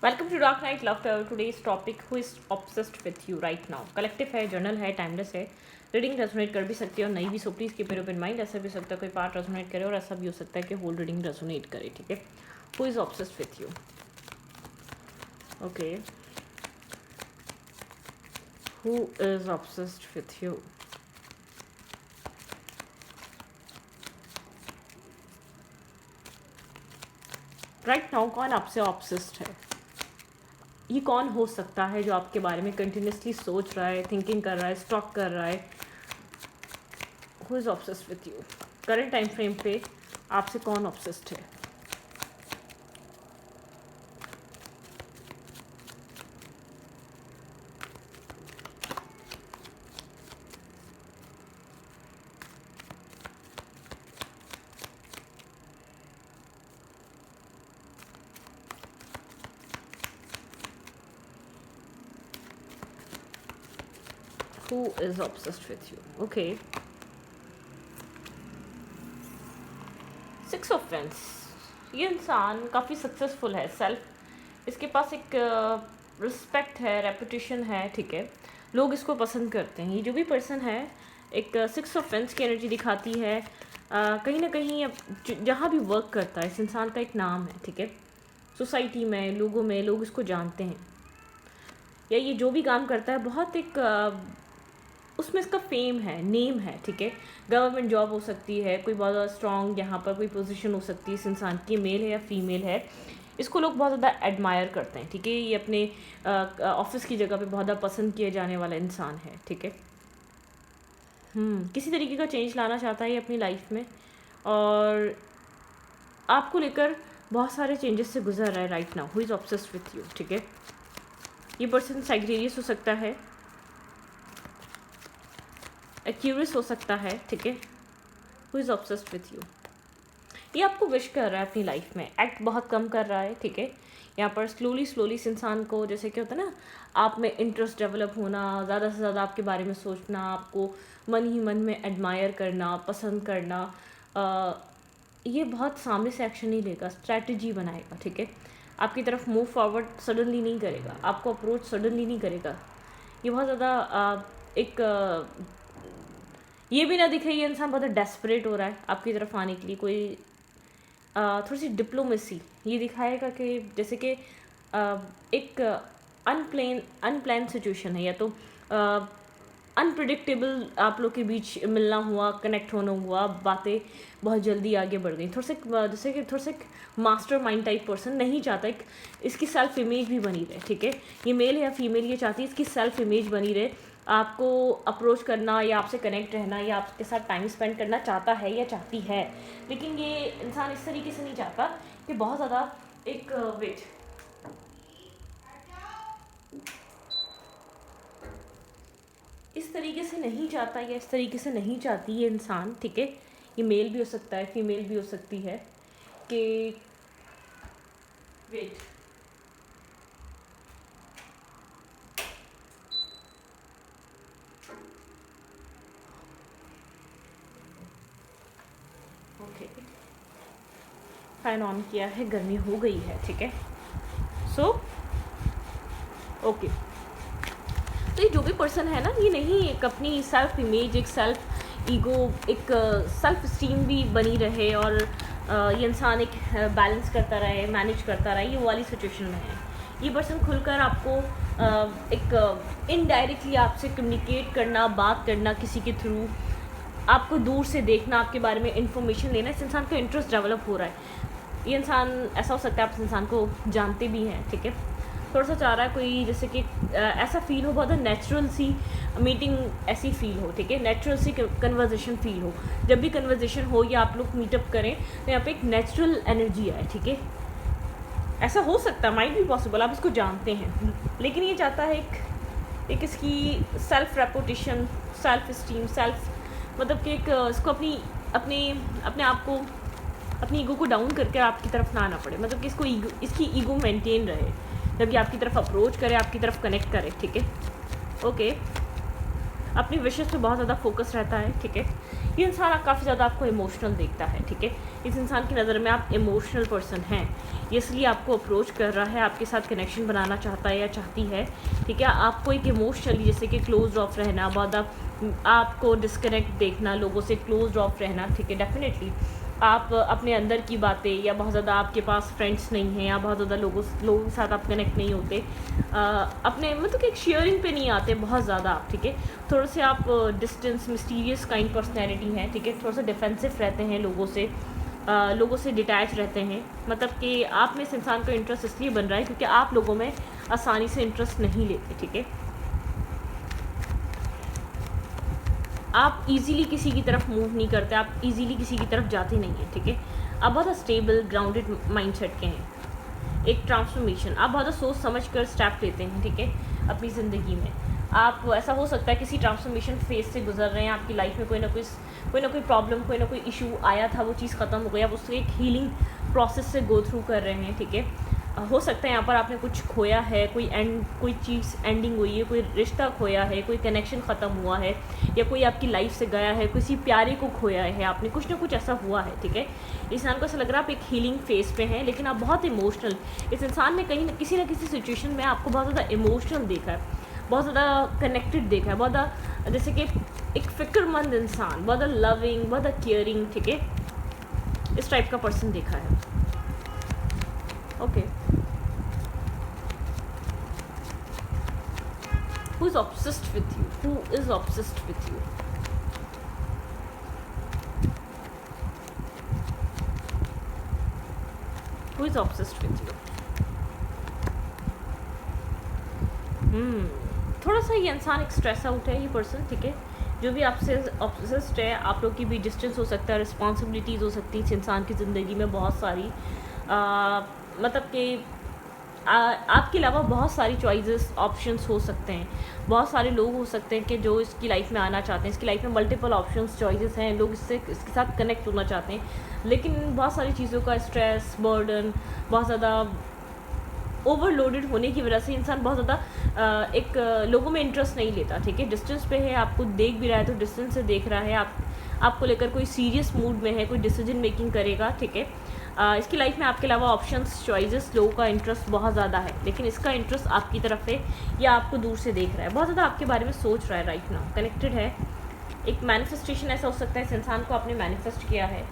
Welcome to dark night love today's topic who is obsessed with you right now. Collective है, journal है, timeless है। Reading resonate कर भी सकती है और नहीं भी, so please keep it open mind. ऐसा भी हो सकता है कोई पार्ट रेजोनेट करे और ऐसा भी हो सकता है कि होल रीडिंग रेजोनेट करे। ठीक है, who is obsessed with you? Okay, who is obsessed with you? Right now कौन आपसे ऑब्सेस्ड है? ये कौन हो सकता है जो आपके बारे में कंटिन्यूसली सोच रहा है, थिंकिंग कर रहा है, स्टॉक कर रहा है? Who is obsessed with you? Current time frame पे आपसे कौन ऑब्सेस्ड है? Who is obsessed with you? Okay. Six of Wands. ये इंसान काफ़ी सक्सेसफुल है, इसके पास एक रिस्पेक्ट है, रेपुटेशन है। ठीक है, लोग इसको पसंद करते हैं। ये जो भी पर्सन है, एक सिक्स ऑफ Wands की एनर्जी दिखाती है। कहीं ना कहीं अब जहाँ भी वर्क करता है इस इंसान का एक नाम है। ठीक है, सोसाइटी में, लोगों में लोग इसको जानते हैं, या ये जो भी काम करता है बहुत एक उसमें इसका फेम है, नेम है। ठीक है, गवर्नमेंट जॉब हो सकती है, कोई बहुत ज़्यादा स्ट्रॉन्ग यहाँ पर कोई पोजीशन हो सकती है इस इंसान की, मेल है या फीमेल है। इसको लोग बहुत ज़्यादा एडमायर करते हैं। ठीक है, ये अपने ऑफिस की जगह पे बहुत ज़्यादा पसंद किया जाने वाला इंसान है। ठीक है, किसी तरीके का चेंज लाना चाहता है अपनी लाइफ में, और आपको लेकर बहुत सारे चेंजेस से गुजर रहा है right now. Who is obsessed with you? ठीक है, ये पर्सन साइग्रेरियस हो सकता है, एक्यूरियस हो सकता है। ठीक है, who is obsessed with you? ये आपको विश कर रहा है अपनी लाइफ में, एक्ट बहुत कम कर रहा है। ठीक है, यहाँ पर स्लोली इस इंसान को, जैसे कि होता है ना, आप में इंटरेस्ट डेवलप होना, ज़्यादा से ज़्यादा आपके बारे में सोचना, आपको मन ही मन में एडमायर करना, पसंद करना। ये बहुत सामने से एक्शन नहीं लेगा, स्ट्रैटेजी बनाएगा। ठीक है, आपकी तरफ मूव फॉरवर्ड सडनली नहीं करेगा, आपको अप्रोच सडनली नहीं करेगा। ये बहुत ज़्यादा ये भी ना दिखे ये इंसान बहुत डेस्परेट हो रहा है आपकी तरफ आने के लिए। कोई थोड़ी सी डिप्लोमेसी ये दिखाएगा कि जैसे कि एक अनप्लान सिचुएशन है, या तो अनप्रिडिक्टेबल आप लोग के बीच मिलना हुआ, कनेक्ट होना हुआ, बातें बहुत जल्दी आगे बढ़ गई। थोड़ा सा जैसे कि थोड़ा सा मास्टर माइंड टाइप पर्सन नहीं चाहता एक इसकी सेल्फ इमेज भी बनी रहे। ठीक है, ये मेल है या फीमेल, ये चाहती है इसकी सेल्फ इमेज बनी रहे, आपको अप्रोच करना या आपसे कनेक्ट रहना या आपके साथ टाइम स्पेंड करना चाहता है या चाहती है। लेकिन ये इंसान इस तरीके से नहीं चाहता कि बहुत ज़्यादा एक वेट इस तरीके से नहीं चाहता या इस तरीके से नहीं चाहती ये इंसान। ठीक है, ये मेल भी हो सकता है, फीमेल भी हो सकती है कि वेट फैन ऑन किया है, गर्मी हो गई है। ठीक है, सो ओके, तो ये जो भी पर्सन है ना, ये नहीं एक अपनी सेल्फ इमेज, एक सेल्फ ईगो, एक सेल्फ स्टीम भी बनी रहे, और ये इंसान एक बैलेंस करता रहे, मैनेज करता रहे, ये वो वाली सिचुएशन में है। ये पर्सन खुलकर आपको एक इनडायरेक्टली आपसे कम्युनिकेट करना, बात करना, किसी के थ्रू आपको दूर से देखना, आपके बारे में इंफॉर्मेशन लेना, इस इंसान का इंटरेस्ट डेवलप हो रहा है। ये इंसान ऐसा हो सकता है आप इस इंसान को जानते भी हैं। ठीक है, थोड़ा सा चाह रहा है कोई, जैसे कि ऐसा फील हो, बहुत नेचुरल सी मीटिंग ऐसी फील हो। ठीक है, नेचुरल सी कन्वर्जेशन फील हो। जब भी कन्वर्जेशन हो या आप लोग मीटअप करें तो यहाँ पे एक नेचुरल एनर्जी आए। ठीक है, ऐसा हो सकता है, माइट भी पॉसिबल, आप इसको जानते हैं। लेकिन ये चाहता है एक इसकी self reputation, self esteem, self मतलब कि एक इसको अपने आप को, अपनी ईगो को डाउन करके आपकी तरफ ना आना पड़े। मतलब कि इसकी ईगो मेंटेन रहे जब ये आपकी तरफ अप्रोच करे, आपकी तरफ कनेक्ट करे। ठीक है, ओके, अपनी विशेस पे बहुत ज़्यादा फोकस रहता है। ठीक है, ये इंसान काफ़ी ज़्यादा आपको इमोशनल देखता है, ठीक है। इस इंसान की नज़र में आप इमोशनल पर्सन हैं, ये इसलिए आपको अप्रोच कर रहा है, आपके साथ कनेक्शन बनाना चाहता है या चाहती है, ठीक है। आपको एक इमोशनली जैसे कि क्लोज ऑफ रहना, बहुत आपको डिस्कनेक्ट देखना, लोगों से क्लोज ऑफ रहना, ठीक है। डेफिनेटली आप अपने अंदर की बातें या बहुत ज़्यादा आपके पास फ्रेंड्स नहीं हैं या बहुत ज़्यादा लोगों के साथ आप कनेक्ट नहीं होते, अपने मतलब कि एक शेयरिंग पे नहीं आते बहुत ज़्यादा आप, ठीक है। थोड़े से आप डिस्टेंस मिस्टीरियस काइंड पर्सनैलिटी हैं, ठीक है। थोड़ा सा डिफेंसिव रहते हैं लोगों से डिटैच रहते हैं, मतलब कि आप में इस इंसान का इंटरेस्ट इसलिए बन रहा है क्योंकि आप लोगों में आसानी से इंटरेस्ट नहीं लेते, ठीक है। आप इजीली किसी की तरफ मूव नहीं करते, आप इजीली किसी की तरफ जाते नहीं हैं, ठीक है। आप बहुत स्टेबल ग्राउंडेड माइंडसेट के हैं, एक ट्रांसफॉर्मेशन, आप बहुत सोच समझ कर स्टेप लेते हैं, ठीक है, अपनी ज़िंदगी में। आप ऐसा हो सकता है किसी ट्रांसफॉर्मेशन फेज से गुजर रहे हैं, आपकी लाइफ में कोई ना कोई प्रॉब्लम, कोई ना कोई इशू आया था, वो चीज़ ख़त्म हो गई, आप उससे एक हीलिंग प्रोसेस से गो थ्रू कर रहे हैं, ठीक है। हो सकता है यहाँ पर आपने कुछ खोया है, कोई चीज़ एंडिंग हुई है, कोई रिश्ता खोया है, कोई कनेक्शन ख़त्म हुआ है, या कोई आपकी लाइफ से गया है, किसी प्यारे को खोया है आपने, कुछ ना कुछ ऐसा हुआ है, ठीक है। इस इंसान को ऐसा लग रहा है आप एक हीलिंग फेज पे हैं, लेकिन आप बहुत इमोशनल, इस इंसान ने कहीं किसी ना किसी सिचुएशन में आपको बहुत ज़्यादा इमोशनल देखा है, बहुत ज़्यादा कनेक्टेड देखा है, बहुत ज़्यादा जैसे कि एक फ़िक्रमंद इंसान, बहुत ज़्यादा लविंग, बहुत ज़्यादा केयरिंग, ठीक है, इस टाइप का पर्सन देखा है। Okay, who is obsessed with you? Who is obsessed with you? Who is obsessed with you? थोड़ा सा ये इंसान एक स्ट्रेस आउट है, ये पर्सन, ठीक है। जो भी आपसे ऑब्सेस्ड है, आप लोग की भी डिस्टेंस हो सकता है, रिस्पॉन्सिबिलिटीज़ हो सकती है इस इंसान की ज़िंदगी में बहुत सारी, मतलब कि आपके अलावा बहुत सारी चॉइसेस ऑप्शंस हो सकते हैं, बहुत सारे लोग हो सकते हैं कि जो इसकी लाइफ में आना चाहते हैं, इसकी लाइफ में मल्टीपल ऑप्शंस चॉइसेस हैं, लोग इसके साथ कनेक्ट होना चाहते हैं, लेकिन बहुत सारी चीज़ों का स्ट्रेस, बर्डन, बहुत ज़्यादा ओवरलोडेड होने की वजह से इंसान बहुत ज़्यादा एक लोगों में इंटरेस्ट नहीं लेता, ठीक है। डिस्टेंस पे है, आपको देख भी रहा है तो डिस्टेंस से देख रहा है, आपको लेकर कोई सीरियस मूड में है, कोई डिसीजन मेकिंग करेगा, ठीक है। इसकी लाइफ में आपके अलावा ऑप्शंस, चॉइसेस, लोगों का इंटरेस्ट बहुत ज़्यादा है, लेकिन इसका इंटरेस्ट आपकी तरफ है या आपको दूर से देख रहा है, बहुत ज़्यादा आपके बारे में सोच रहा है, राइट नाउ कनेक्टेड है। एक मैनिफेस्टेशन ऐसा हो सकता है इस इंसान को आपने मैनिफेस्ट किया है,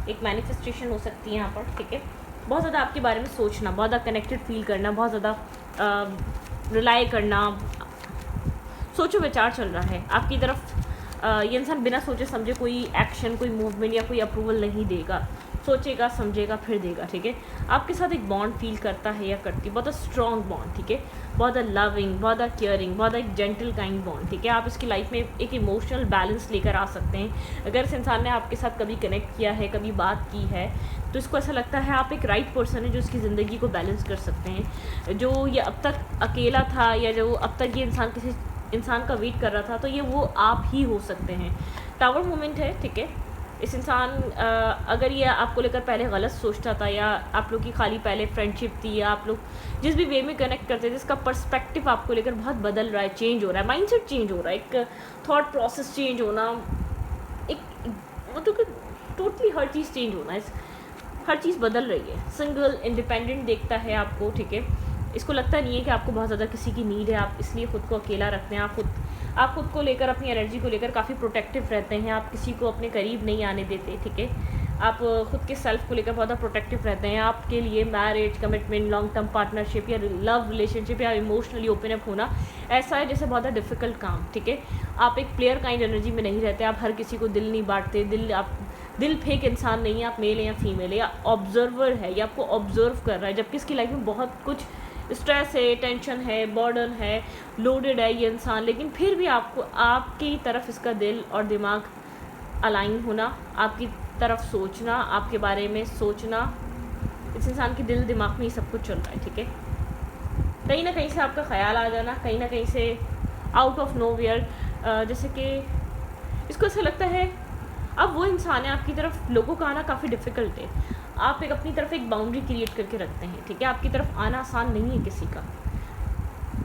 एक मैनिफेस्टेशन हो सकती है यहाँ पर, ठीक है। बहुत ज़्यादा आपके बारे में सोचना, बहुत ज़्यादा कनेक्टेड फील करना, बहुत ज़्यादा रिलाई करना, सोचो विचार चल रहा है आपकी तरफ। ये इंसान बिना सोचे समझे कोई एक्शन, कोई मूवमेंट या कोई अप्रूवल नहीं देगा, सोचेगा, समझेगा, फिर देगा, ठीक है। आपके साथ एक बॉन्ड फील करता है या करती है, बहुत स्ट्रॉन्ग बॉन्ड, ठीक है, बहुत लविंग, बहुत केयरिंग, बहुत एक जेंटल काइंड बॉन्ड, ठीक है। आप इसकी लाइफ में एक इमोशनल बैलेंस लेकर आ सकते हैं। अगर इस इंसान ने आपके साथ कभी कनेक्ट किया है, कभी बात की है, तो इसको ऐसा लगता है आप एक राइट पर्सन है जो इसकी ज़िंदगी को बैलेंस कर सकते हैं। जो ये अब तक अकेला था या जो अब तक ये इंसान किसी इंसान का वेट कर रहा था, तो ये वो आप ही हो सकते हैं। टावर मोमेंट है, ठीक है। इस इंसान अगर ये आपको लेकर पहले गलत सोचता था या आप लोग की खाली पहले फ्रेंडशिप थी या आप लोग जिस भी वे में कनेक्ट करते थे, इसका पर्सपेक्टिव आपको लेकर बहुत बदल रहा है, चेंज हो रहा है, माइंडसेट चेंज हो रहा है, एक थॉट प्रोसेस चेंज होना, एक मतलब कि टोटली हर चीज़ चेंज होना है, हर चीज़ बदल रही है। सिंगल इंडिपेंडेंट देखता है आपको, ठीक है। इसको लगता नहीं है कि आपको बहुत ज़्यादा किसी की नीड है, आप इसलिए ख़ुद को अकेला रखते हैं। आप खुद को लेकर, अपनी एनर्जी को लेकर काफ़ी प्रोटेक्टिव रहते हैं, आप किसी को अपने करीब नहीं आने देते, ठीक है। आप खुद के सेल्फ को लेकर बहुत ज़्यादा प्रोटेक्टिव रहते हैं। आपके लिए marriage, commitment, long term partnership या लव रिलेशनशिप या इमोशनली ओपन अप होना ऐसा है जैसे बहुत ज़्यादा डिफ़िकल्ट काम, ठीक है। आप एक प्लेयर काइंड एनर्जी में नहीं रहते, आप हर किसी को दिल नहीं बांटते, दिल फेक इंसान नहीं है, आप मेल है या फीमेल है या ऑब्जर्वर है या आपको ऑब्जर्व कर रहा है, जबकि इसकी लाइफ में बहुत कुछ स्ट्रेस है, टेंशन है, बर्डन है, लोडेड है ये इंसान, लेकिन फिर भी आपको आपकी तरफ इसका दिल और दिमाग अलाइन होना, आपकी तरफ सोचना, आपके बारे में सोचना, इस इंसान के दिल दिमाग में ही सब कुछ चल रहा है, ठीक है। कहीं ना कहीं से आपका ख्याल आ जाना, कहीं ना कहीं से आउट ऑफ नोवेयर, जैसे कि इसको ऐसा लगता है अब वो इंसान है, आपकी तरफ लोगों का आना काफ़ी डिफ़िकल्ट है, आप एक अपनी तरफ एक बाउंड्री क्रिएट करके रखते हैं, ठीक है। आपकी तरफ आना आसान नहीं है किसी का।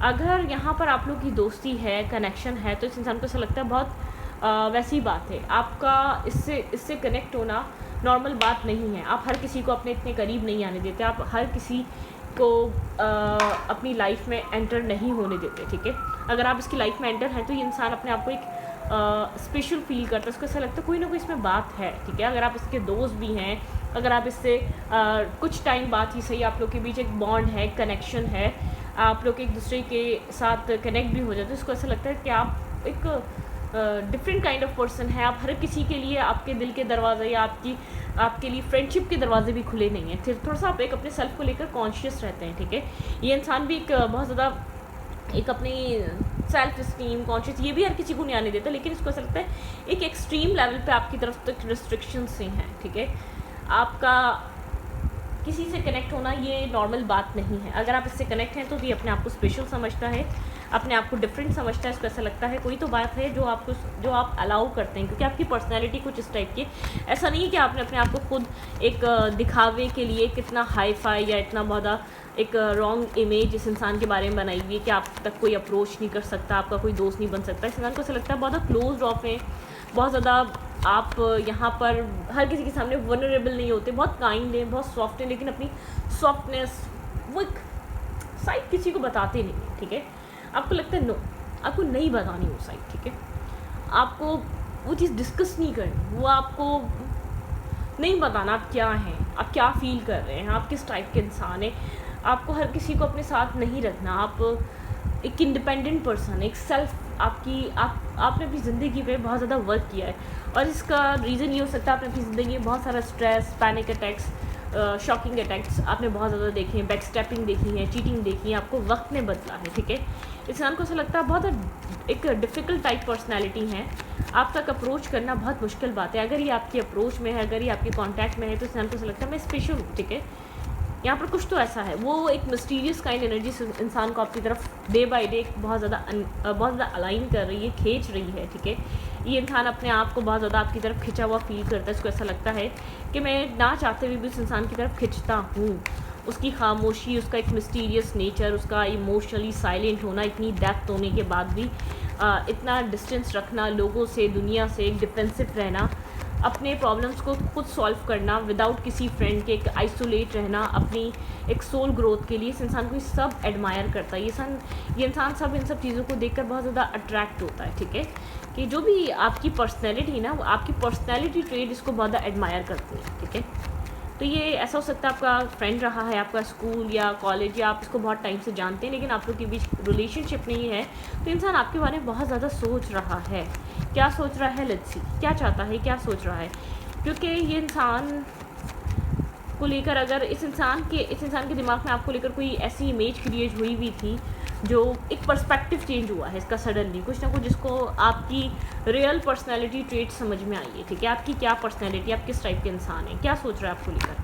अगर यहाँ पर आप लोग की दोस्ती है, कनेक्शन है, तो इस इंसान को ऐसा लगता है बहुत वैसी ही बात है, आपका इससे कनेक्ट होना नॉर्मल बात नहीं है। आप हर किसी को अपने इतने करीब नहीं आने देते, आप हर किसी को अपनी लाइफ में एंटर नहीं होने देते, ठीक है। अगर आप इसकी लाइफ में एंटर हैं तो ये इंसान अपने आप को एक स्पेशल फील करता है, उसको ऐसा लगता है कोई ना कोई इसमें बात है, ठीक है। अगर आप इसके दोस्त भी हैं, अगर आप इससे कुछ टाइम बाद ही सही आप लोग के बीच एक बॉन्ड है, कनेक्शन है, आप लोग एक दूसरे के साथ कनेक्ट भी हो जाते हैं, उसको ऐसा लगता है कि आप एक डिफरेंट काइंड ऑफ पर्सन है। आप हर किसी के लिए आपके दिल के दरवाजे या आपके लिए फ्रेंडशिप के दरवाजे भी खुले नहीं हैं। फिर थोड़ा सा आप एक अपने सेल्फ को लेकर कॉन्शियस रहते हैं, ठीक है। ये इंसान भी एक बहुत ज़्यादा एक अपनी सेल्फ इस्टीम कॉन्शियस, ये भी हर किसी को नहीं आने देता, लेकिन इसको ऐसा लगता है एक एक्सट्रीम लेवल पे आपकी तरफ तक रिस्ट्रिक्शंस से हैं, ठीक है। आपका किसी से कनेक्ट होना ये नॉर्मल बात नहीं है। अगर आप इससे कनेक्ट हैं तो ये अपने आप को स्पेशल समझता है, अपने आप को डिफरेंट समझता है, इसको ऐसा लगता है कोई तो बात है जो आप अलाउ करते हैं, क्योंकि आपकी पर्सनैलिटी कुछ इस टाइप की। ऐसा नहीं है कि आपने अपने आप को खुद एक दिखावे के लिए कितना हाई फाई या इतना बहुत एक रॉन्ग इमेज इस इंसान के बारे में बनाई हुई है कि आप तक कोई अप्रोच नहीं कर सकता, आपका कोई दोस्त नहीं बन सकता। इस इंसान को ऐसा लगता है बहुत क्लोज ऑफ है, बहुत ज़्यादा आप यहाँ पर हर किसी के सामने वनरेबल नहीं होते, बहुत काइंड हैं, बहुत सॉफ्ट हैं, लेकिन अपनी सॉफ्टनेस वो एक साइड किसी को बताते नहीं हैं, ठीक है। आपको लगता है नो, आपको नहीं बतानी वो साइड, ठीक है। आपको वो चीज़ डिस्कस नहीं करनी, वो आपको नहीं बताना आप क्या हैं, आप क्या फील कर रहे हैं, आप किस टाइप के इंसान हैं। आपको हर किसी को अपने साथ नहीं रखना, आप एक इंडिपेंडेंट पर्सन, एक सेल्फ आपने अपनी ज़िंदगी पे बहुत ज़्यादा वर्क किया है, और इसका रीज़न ये हो सकता है आपने अपनी ज़िंदगी में बहुत सारा stress, panic attacks, shocking attacks आपने बहुत ज़्यादा देखे हैं, बैक स्टेपिंग देखी है, चीटिंग देखी है, आपको वक्त ने बदला है, ठीक है। इंसान को ऐसा लगता है बहुत एक डिफ़िकल्ट टाइप पर्सनैलिटी है, आप तक अप्रोच करना बहुत मुश्किल बात है। अगर ये आपकी अप्रोच में है, अगर ये आपके कॉन्टैक्ट में है, तो इंसान को ऐसा लगता है मैं स्पेशल हूँ, ठीक है। यहाँ पर कुछ तो ऐसा है, वो एक मिस्टीरियस काइंड एनर्जी से इंसान को आपकी तरफ डे बाय डे बहुत ज़्यादा अलाइन कर रही है, खींच रही है, ठीक है। ये इंसान अपने आप को बहुत ज़्यादा आपकी तरफ खिंचा हुआ फील करता है, इसको ऐसा लगता है कि मैं ना चाहते हुए भी उस इंसान की तरफ खिंचता हूँ। उसकी खामोशी, उसका एक मिस्टीरियस नेचर, उसका इमोशनली साइलेंट होना, इतनी डेप्थ होने के बाद भी इतना डिस्टेंस रखना लोगों से, दुनिया से, एक डिफेंसिव रहना, अपने प्रॉब्लम्स को खुद सॉल्व करना विदाउट किसी फ्रेंड के, एक आइसोलेट रहना अपनी एक सोल ग्रोथ के लिए, इस इंसान को ये सब एडमायर करता है। ये इंसान सब इन सब चीज़ों को देखकर बहुत ज़्यादा अट्रैक्ट होता है, ठीक है। कि जो भी आपकी पर्सनैलिटी है ना, वो आपकी पर्सनैलिटी ट्रेड इसको बहुत ज़्यादा एडमायर करती है, ठीक है। तो ये ऐसा हो सकता है आपका फ्रेंड रहा है, आपका स्कूल या कॉलेज, या आप इसको बहुत टाइम से जानते हैं, लेकिन आप लोग के बीच रिलेशनशिप नहीं है, तो इंसान आपके बारे में बहुत ज़्यादा सोच रहा है। क्या सोच रहा है, लेट्स सी, क्या चाहता है, क्या सोच रहा है। क्योंकि ये इंसान को लेकर, अगर इस इंसान के दिमाग में आपको लेकर कोई ऐसी इमेज क्रिएट हुई थी, जो एक पर्सपेक्टिव चेंज हुआ है इसका सडनली, कुछ ना कुछ जिसको आपकी रियल पर्सनैलिटी ट्रेट समझ में आई है, ठीक है। आपकी क्या पर्सनैलिटी, आप किस टाइप के इंसान हैं, क्या सोच रहा है आपको लेकर।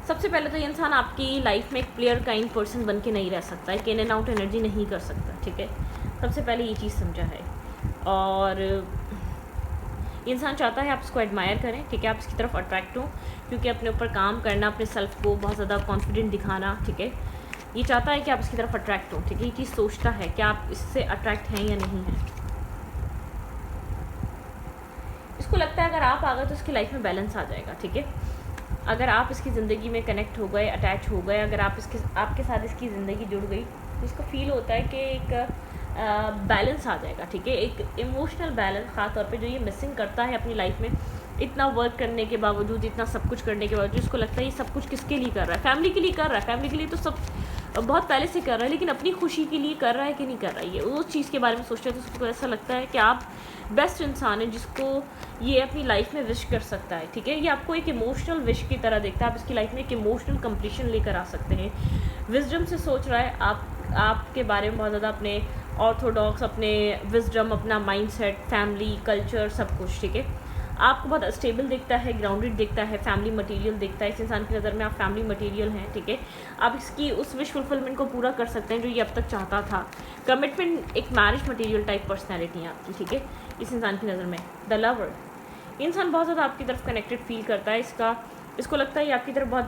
सबसे पहले तो ये इंसान आपकी लाइफ में एक प्लेयर काइंड पर्सन बन के नहीं रह सकता, एक इन एंड आउट एनर्जी नहीं कर सकता, ठीक है। सबसे पहले ये चीज़ समझा है। और इंसान चाहता है आप इसको एडमायर करें, ठीक है, आप इसकी तरफ अट्रैक्ट हो, क्योंकि अपने ऊपर काम करना, अपने सेल्फ को बहुत ज़्यादा कॉन्फिडेंट दिखाना, ठीक है। ये चाहता है कि आप इसकी तरफ अट्रैक्ट हो, ठीक है। ये चीज़ सोचता है कि आप इससे अट्रैक्ट हैं या नहीं हैं। इसको लगता है अगर आप आ गए तो इसकी लाइफ में बैलेंस आ जाएगा, ठीक है। अगर आप इसकी ज़िंदगी में कनेक्ट हो गए, अटैच हो गए, अगर आपके साथ इसकी ज़िंदगी जुड़ गई, तो इसको फील होता है कि एक बैलेंस आ जाएगा, ठीक है। एक इमोशनल बैलेंस ख़ास तौर पे जो ये मिसिंग करता है अपनी लाइफ में, इतना वर्क करने के बावजूद, इतना सब कुछ करने के बावजूद, इसको लगता है ये सब कुछ किसके लिए कर रहा है, फैमिली के लिए कर रहा है, फैमिली के लिए तो सब बहुत पहले से कर रहा है, लेकिन अपनी खुशी के लिए कर रहा है कि नहीं कर रहा है, ये उस चीज़ के बारे में सोचते हैं तो उसको ऐसा लगता है कि आप बेस्ट इंसान है जिसको ये अपनी लाइफ में विश कर सकता है, ठीक है। ये आपको एक इमोशनल विश की तरह देखता है, आप इसकी लाइफ में एक इमोशनल कंप्लीशन लेकर आ सकते हैं। विजडम से सोच रहा है आपके बारे में बहुत ज़्यादा, अपने ऑर्थोडॉक्स, अपने विजडम, अपना माइंडसेट, फैमिली, कल्चर, सब कुछ, ठीक है। आपको बहुत स्टेबल दिखता है, ग्राउंडेड दिखता है, फैमिली मटेरियल दिखता है। इस इंसान की नज़र में आप फैमिली मटेरियल हैं, ठीक है। आप इसकी उस विश फुलफिलमेंट को पूरा कर सकते हैं जो ये अब तक चाहता था। कमिटमेंट, एक मैरिज मटेरियल टाइप पर्सनैलिटी है आपकी, ठीक है, इस इंसान की नज़र में। द लवर, ये इंसान बहुत ज़्यादा आपकी तरफ कनेक्टेड फील करता है, इसको लगता है ये आपकी तरफ बहुत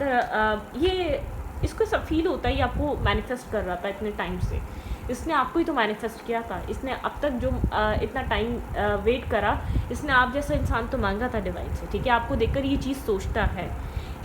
इसको सब फील होता है ये आपको मैनिफेस्ट कर रहा था इतने टाइम से। इसने आपको ही तो मैनिफेस्ट किया था, इसने अब तक जो इतना टाइम वेट करा, इसने आप जैसा इंसान तो मांगा था डिवाइन से, ठीक है। आपको देखकर ये चीज़ सोचता है,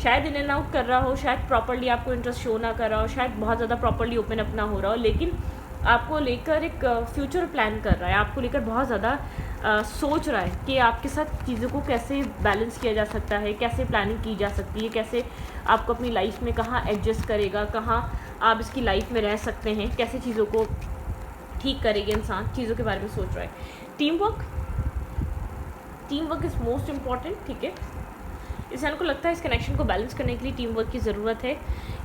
शायद इन एंड आउट कर रहा हो, शायद प्रॉपर्ली आपको इंटरेस्ट शो ना कर रहा हो, शायद बहुत ज़्यादा प्रॉपर्ली ओपन अप ना हो रहा हो, लेकिन आपको लेकर एक फ्यूचर प्लान कर रहा है, आपको लेकर बहुत ज़्यादा सोच रहा है कि आपके साथ चीज़ों को कैसे बैलेंस किया जा सकता है, कैसे प्लानिंग की जा सकती है, कैसे आपको अपनी लाइफ में कहाँ एडजस्ट करेगा, कहाँ आप इसकी लाइफ में रह सकते हैं, कैसे चीज़ों को ठीक करेगा इंसान, चीज़ों के बारे में सोच रहा है। Team work is most important, ठीक है। इंसान को लगता है इस कनेक्शन को बैलेंस करने के लिए टीम वर्क की ज़रूरत है।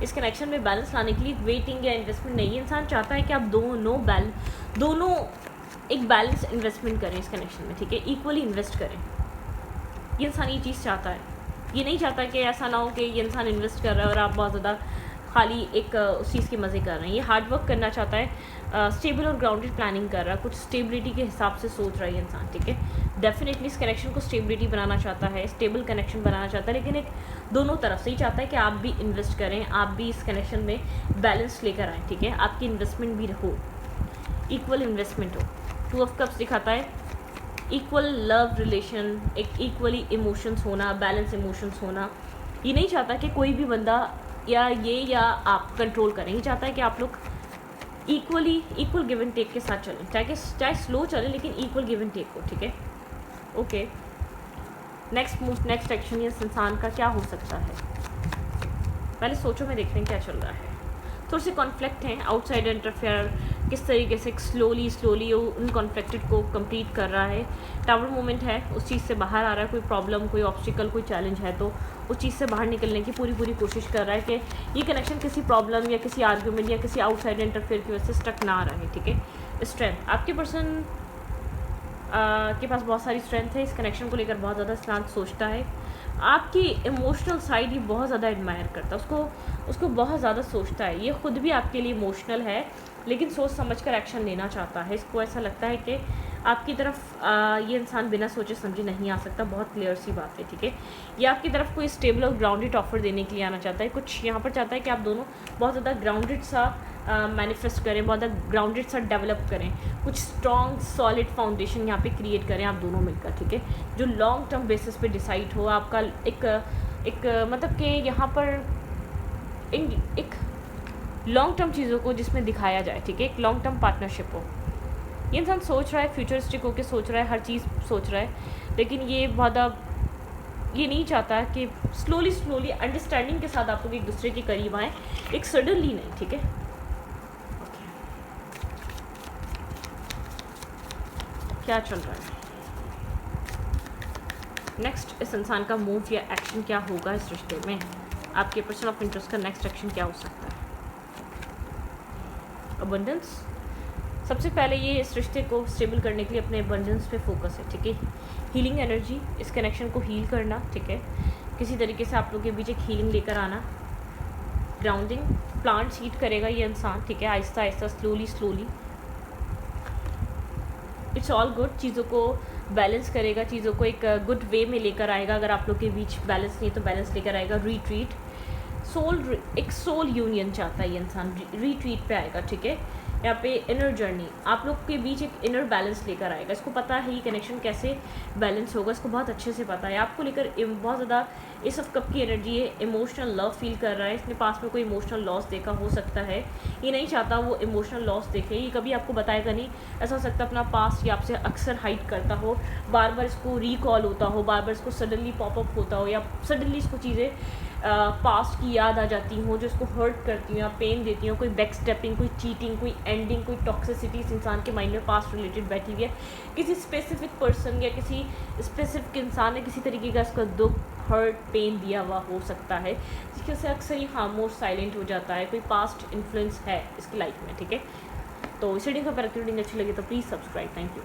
इस कनेक्शन में बैलेंस लाने के लिए वेटिंग या इन्वेस्टमेंट नहीं है। इंसान चाहता है कि आप दोनों एक बैलेंस इन्वेस्टमेंट करें इस कनेक्शन में, ठीक है, इक्वली इन्वेस्ट करें। ये इंसान ये चीज़ चाहता है, ये नहीं चाहता कि ऐसा ना हो कि ये इंसान इन्वेस्ट कर रहा है और आप बहुत ज़्यादा खाली एक उस चीज़ के मज़े कर रहे हैं। ये हार्ड वर्क करना चाहता है, स्टेबल और ग्राउंडेड प्लानिंग कर रहा है, कुछ स्टेबिलिटी के हिसाब से सोच रहा है ये इंसान, ठीक है। डेफिनेटली इस कनेक्शन को स्टेबिलिटी बनाना चाहता है, स्टेबल कनेक्शन बनाना चाहता है, लेकिन एक दोनों तरफ से ही चाहता है कि आप भी इन्वेस्ट करें, आप भी इस कनेक्शन में बैलेंस लेकर आएँ, ठीक है। आपकी इन्वेस्टमेंट भी हो, इक्वल इन्वेस्टमेंट हो। 2 ऑफ कप्स दिखाता है इक्वल लव रिलेशन, एक इक्वली इमोशंस होना, बैलेंस इमोशंस होना। ये नहीं चाहता कि कोई भी बंदा या आप कंट्रोल करें, ये चाहता है कि आप लोग इक्वल गिव एंड टेक के साथ चलें, चाहे स्लो चलें लेकिन इक्वल गिव एंड टेक हो, ठीक है। Okay, next move, next action इस इंसान का क्या हो सकता है, पहले सोचो, मैं देख रहे हैं क्या चल रहा है। थोड़े से कॉन्फ्लिक्ट हैं, आउटसाइड इंटरफेयर किस तरीके से स्लोली उन कॉन्फ्लिक्टेड को कंप्लीट कर रहा है। टावर मोमेंट है, उस चीज़ से बाहर आ रहा है, कोई प्रॉब्लम, कोई ऑब्स्टिकल, कोई चैलेंज है तो उस चीज़ से बाहर निकलने की पूरी कोशिश कर रहा है कि ये कनेक्शन किसी प्रॉब्लम या किसी आर्ग्यूमेंट या किसी आउटसाइड इंटरफेयर की वजह से स्टक ना रहे, ठीक है। स्ट्रेंथ, आपके पर्सन के पास बहुत सारी स्ट्रेंथ है, इस कनेक्शन को लेकर बहुत ज़्यादा इंसान सोचता है, आपकी इमोशनल साइड ही बहुत ज़्यादा एडमायर करता है, उसको बहुत ज़्यादा सोचता है, ये खुद भी आपके लिए इमोशनल है लेकिन सोच समझकर एक्शन लेना चाहता है। इसको ऐसा लगता है कि आपकी तरफ ये इंसान बिना सोचे समझे नहीं आ सकता, बहुत क्लियर सी बात है, ठीक है। ये आपकी तरफ कोई स्टेबल और ग्राउंडेड ऑफर देने के लिए आना चाहता है, कुछ यहाँ पर चाहता है कि आप दोनों बहुत ज़्यादा ग्राउंडेड सा मैनिफेस्ट करें, बहुत ज़्यादा ग्राउंडेड सा डेवलप करें, कुछ स्ट्रॉन्ग सॉलिड फाउंडेशन यहाँ पे क्रिएट करें आप दोनों मिलकर, ठीक है, जो लॉन्ग टर्म बेसिस पे डिसाइड हो। आपका एक मतलब कि यहाँ पर एक लॉन्ग टर्म चीज़ों को जिसमें दिखाया जाए, ठीक है, एक लॉन्ग टर्म पार्टनरशिप हो। ये इंसान सोच रहा है, फ्यूचरिस्टिक होकर सोच रहा है, हर चीज़ सोच रहा है, लेकिन ये ये नहीं चाहता कि स्लोली अंडरस्टैंडिंग के साथ आप लोग एक दूसरे के करीब आएँ, एक सडनली नहीं, ठीक है। क्या चल रहा है नेक्स्ट, इस इंसान का मूव या एक्शन क्या होगा इस रिश्ते में, आपके पर्सन ऑफ इंटरेस्ट का नेक्स्ट एक्शन क्या हो सकता है। अबंडेंस, सबसे पहले ये इस रिश्ते को स्टेबल करने के लिए अपने अबंडेंस पे फोकस है, ठीक है। हीलिंग एनर्जी, इस कनेक्शन को हील करना, ठीक है, किसी तरीके से आप लोग के बीच एक हीलिंग लेकर आना। ग्राउंडिंग, प्लांट सीड करेगा ये इंसान, ठीक है, Aahista Aahista slowly. It's all good, चीज़ों को बैलेंस करेगा, चीज़ों को एक गुड वे में लेकर आएगा। अगर आप लोग के बीच बैलेंस नहीं तो बैलेंस लेकर आएगा। रिट्रीट, एक सोल यूनियन चाहता है ये इंसान, रिट्रीट पे आएगा, ठीक है। यहाँ पे इनर जर्नी, आप लोग के बीच एक इनर बैलेंस लेकर आएगा। इसको पता है ये कनेक्शन कैसे बैलेंस होगा, इसको बहुत अच्छे से पता है। आपको लेकर बहुत ज़्यादा इस ऑफ कप की एनर्जी है, इमोशनल लव फील कर रहा है। इसने पास में कोई इमोशनल लॉस देखा हो सकता है, ये नहीं चाहता वो इमोशनल लॉस देखे, ये कभी आपको बताएगा नहीं। ऐसा हो सकता है अपना पास्ट ये आपसे अक्सर हाइड करता हो, बार बार इसको रिकॉल होता हो, बार बार इसको सडनली पॉपअप होता हो, या सडनली इसको चीज़ें पास्ट की याद आ जाती हूँ जो इसको हर्ट करती हूँ या पेन देती हूँ। कोई बैक स्टेपिंग, कोई चीटिंग, कोई एंडिंग, कोई टॉक्सिसिटी इस इंसान के माइंड में पास्ट रिलेटेड बैठी हुई है। किसी स्पेसिफिक पर्सन या किसी स्पेसिफिक इंसान ने किसी तरीके का इसका दुख, हर्ट, पेन दिया हुआ हो सकता है, जिसकी वजह से अक्सर ही खामोश साइलेंट हो जाता है। कोई पास्ट इन्फ्लुएंस है इसकी लाइफ में, ठीक है। तो इस रीडिंग का रीडिंग अच्छी लगी तो प्लीज़ सब्सक्राइब। Thank you.